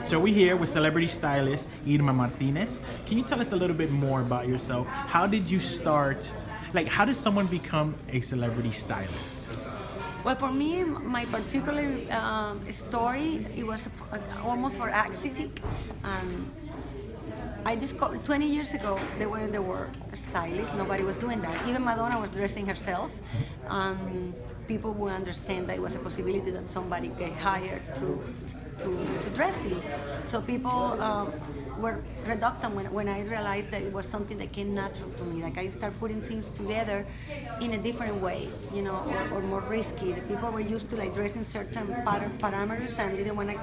So we're here with celebrity stylist Irma Martinez. Can you tell us a little bit more about yourself? How did you start? Like, how does someone become a celebrity stylist? Well, for me, my particular story, it was almost for accident. I discovered 20 years ago there were stylists. Nobody was doing that. Even Madonna was dressing herself. People would understand that it was a possibility that somebody get hired to dress you. So people were reluctant when I realized that it was something that came natural to me. Like I started putting things together in a different way, or more risky. The people were used to like dressing certain parameters and didn't want to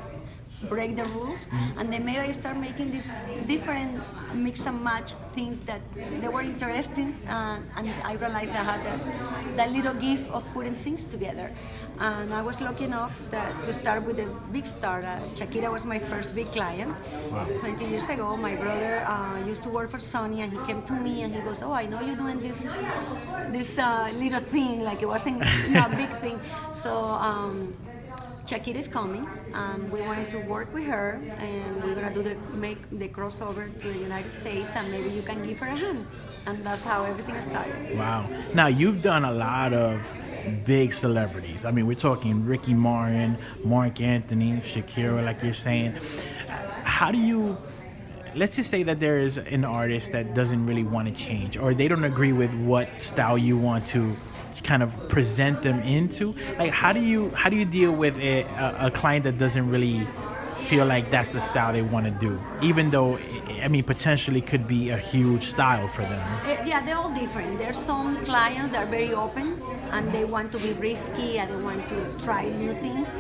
break the rules, and then maybe I start making these different mix and match things that they were interesting, and I realized I had that little gift of putting things together. And I was lucky enough to start with a big star. Shakira was my first big client. Wow. 20 years ago. My brother used to work for Sony, and he came to me and he goes, "Oh, I know you're doing this little thing, like it wasn't a big thing." So Shakira is coming, and we wanted to work with her, and we're gonna make the crossover to the United States, and maybe you can give her a hand. And that's how everything started. Wow. Now, you've done a lot of big celebrities. I mean, we're talking Ricky Martin, Mark Anthony, Shakira, like you're saying. How do you, let's just say that there is an artist that doesn't really want to change, or they don't agree with what style you want to kind of present them into. Like, how do you deal with a client that doesn't really feel like that's the style they want to do, even though, I mean, potentially could be a huge style for them? Yeah, they're all different. There's some clients that are very open and they want to be risky and they want to try new things.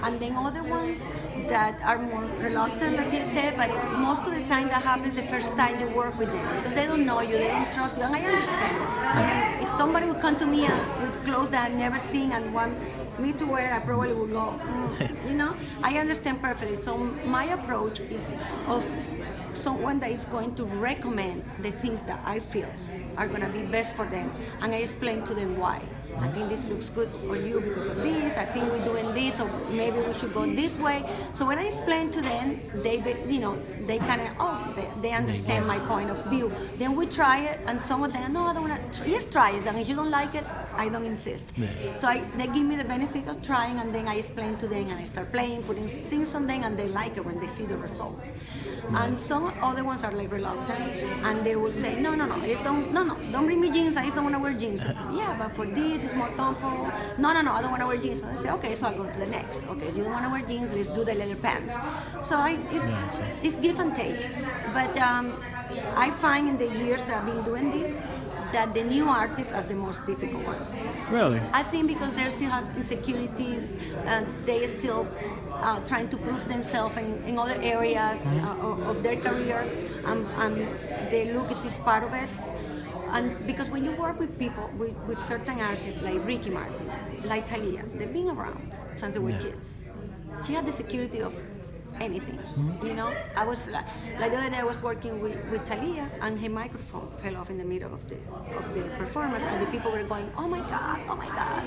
And then other ones that are more reluctant, like I said, but most of the time that happens the first time you work with them because they don't know you, they don't trust you, and I understand. I mean, if somebody would come to me with clothes that I've never seen and want me to wear, I probably would go, I understand perfectly. So my approach is of someone that is going to recommend the things that I feel are going to be best for them, and I explain to them why. I think this looks good on you because of this. I think we're doing this, or maybe we should go this way. So when I explain to them, they kind of, they understand my point of view. Then we try it, and some of them, no, I don't want to. Yes, try it. And if you don't like it, I don't insist. Yeah. So they give me the benefit of trying, and then I explain to them, and I start playing, putting things on them, and they like it when they see the result. And some other ones are like reluctant, and they will say, no, don't bring me jeans. I just don't want to wear jeans. Yeah, but for this, it's more comfortable. No, I don't want to wear jeans. So I say, okay, so I'll go to the next. Okay, you don't want to wear jeans, let's do the leather pants. So it's give and take. But I find in the years that I've been doing this, that the new artists are the most difficult ones. Really? I think because they still have insecurities, they still trying to prove themselves in other areas of their career, and the look is part of it. And because when you work with people, with certain artists like Ricky Martin, like Talia, they've been around since they were kids. She had the security of anything, I was like the other day I was working with Talia, and her microphone fell off in the middle of the performance, and the people were going, oh my god.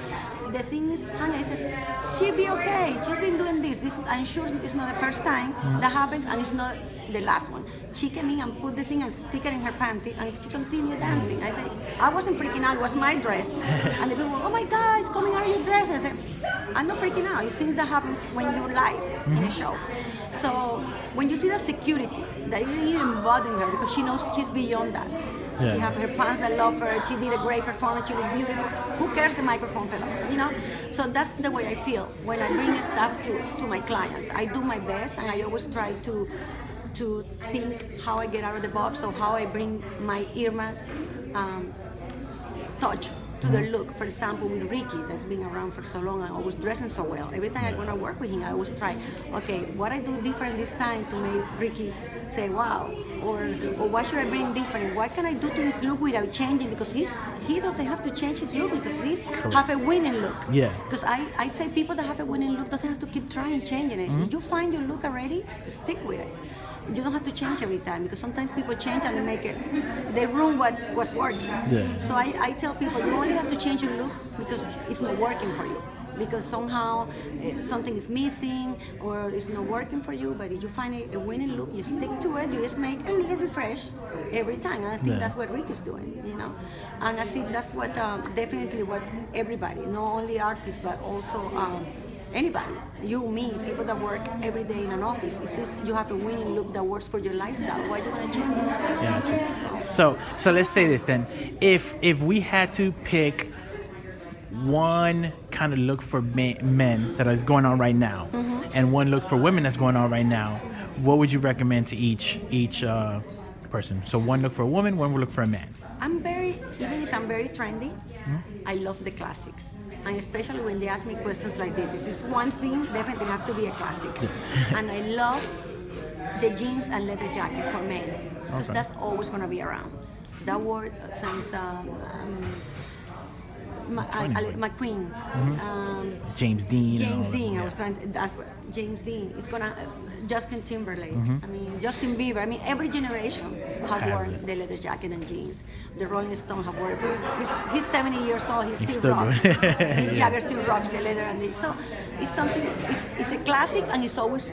The thing is, and I said, she'll be okay, she's been doing this, I'm sure it's not the first time that happens, and it's not the last one. She came in and put the thing and stick it in her panty, and she continued dancing. I said, I wasn't freaking out, it was my dress. And the people were, oh my god, it's coming out of your dress. And I said, I'm not freaking out, it's things that happens when you're live in a show. So when you see the security, that didn't even bother her because she knows she's beyond that. Yeah. She has her fans that love her, she did a great performance, she looked beautiful. Who cares the microphone fell off, So that's the way I feel when I bring stuff to my clients. I do my best, and I always try to think how I get out of the box, or how I bring my Irma touch to the look. For example, with Ricky, that's been around for so long and always dressing so well. Every time I'm going to work with him, I always try, okay, what I do different this time to make Ricky say wow, or what should I bring different? What can I do to his look without changing? Because he doesn't have to change his look because he's have a winning look. Yeah. Because I say people that have a winning look doesn't have to keep trying changing it. If you find your look already, stick with it. You don't have to change every time, because sometimes people change and they ruin what was working. Yeah. So I tell people, you only have to change your look because it's not working for you. because somehow something is missing or it's not working for you. But if you find a winning look, you stick to it. You just make a little refresh every time. And I think that's what Rick is doing, you know. And I think that's what definitely what everybody, not only artists but also anybody, you, me, people that work every day in an office. It's just you have a winning look that works for your lifestyle. Why are you gonna change it? Gotcha. So let's say this then. If we had to pick one kind of look for men that is going on right now, and one look for women that's going on right now, what would you recommend to each person? So one look for a woman, one look for a man. Even if I'm very trendy, I love the classics. And especially when they ask me questions like this is one thing, definitely have to be a classic. And I love the jeans and leather jacket for men, because that's always going to be around. That word since McQueen, James Dean. James Dean. I was trying to, that's what James Dean is gonna. Justin Timberlake. I mean, Justin Bieber. I mean, every generation have worn the leather jacket and jeans. The Rolling Stones have worn it. He's 70 years old. He still rocks. Mick Jagger still rocks the leather and so it's something. It's a classic and it's always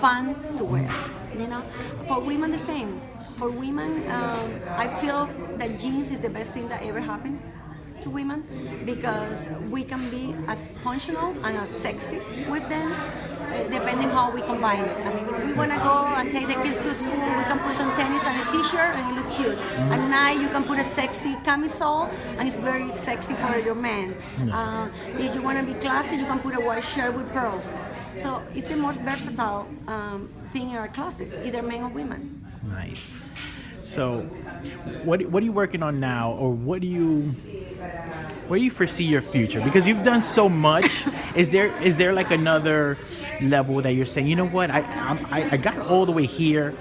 fun to wear. You know, for women the same. For women, I feel that jeans is the best thing that ever happened to women, because we can be as functional and as sexy with them, depending how we combine it. I mean, if we want to go and take the kids to school, we can put some tennis and a t-shirt and it look cute. At night, you can put a sexy camisole and it's very sexy for your man. If you want to be classy, you can put a white shirt with pearls. So it's the most versatile thing in our closet, either men or women. Nice. So, what are you working on now, or where do you foresee your future? Because you've done so much. Is there like another level that you're saying, you know what, I got all the way here,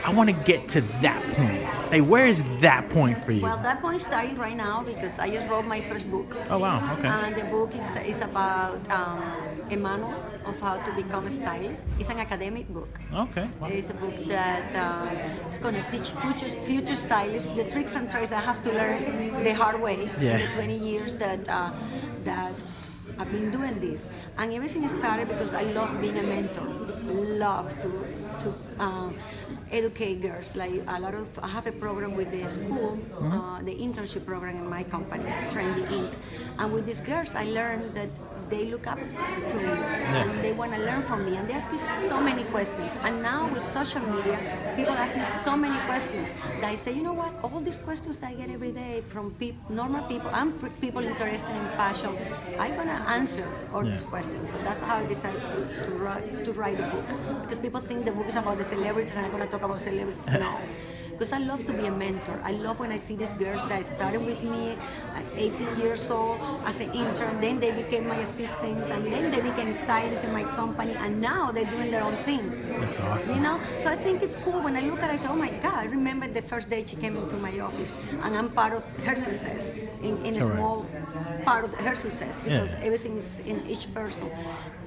I want to get to that point? Like, where is that point for you? Well, that point is starting right now because I just wrote my first book. Oh wow, okay. And the book is about a manual of how to become a stylist. It's an academic book. Okay. Wow. It's a book that is going to teach future stylists the tricks and tricks I have to learn the hard way in the 20 years that I've been doing this. And everything started because I love being a mentor. Love to educate girls. Like I have a program with the school, the internship program in my company, Trendy Inc. And with these girls, I learned that they look up to me and they want to learn from me, and they ask me so many questions. And now with social media, people ask me so many questions that I say, you know what, all these questions that I get every day from normal people and people interested in fashion, I'm going to answer all these questions. So that's how I decided to write the book, because people think the book is about the celebrities and I'm going to talk about celebrities. No. Because I love to be a mentor. I love when I see these girls that started with me at 18 years old as an intern, then they became my assistants, and then they became stylists in my company, and now they're doing their own thing. That's awesome. You know? So I think it's cool when I look at it, I say, oh my God, I remember the first day she came into my office, and I'm part of her success, in a small part of her success, because everything is in each person.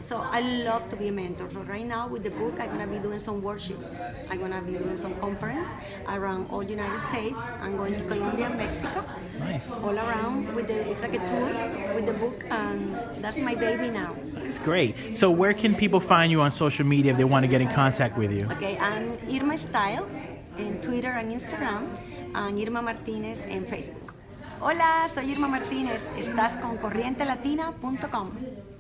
So I love to be a mentor. So right now with the book, I'm going to be doing some workshops. I'm going to be doing some conference around all United States. I'm going to Colombia, Mexico, Nice. all around. It's like a tour with the book, and that's my baby now. That's great. So where can people find you on social media if they want to get in contact with you? Okay, I'm Irma Style en Twitter and Instagram, and Irma Martinez en Facebook. Hola, soy Irma Martínez. Estás con corrientelatina.com.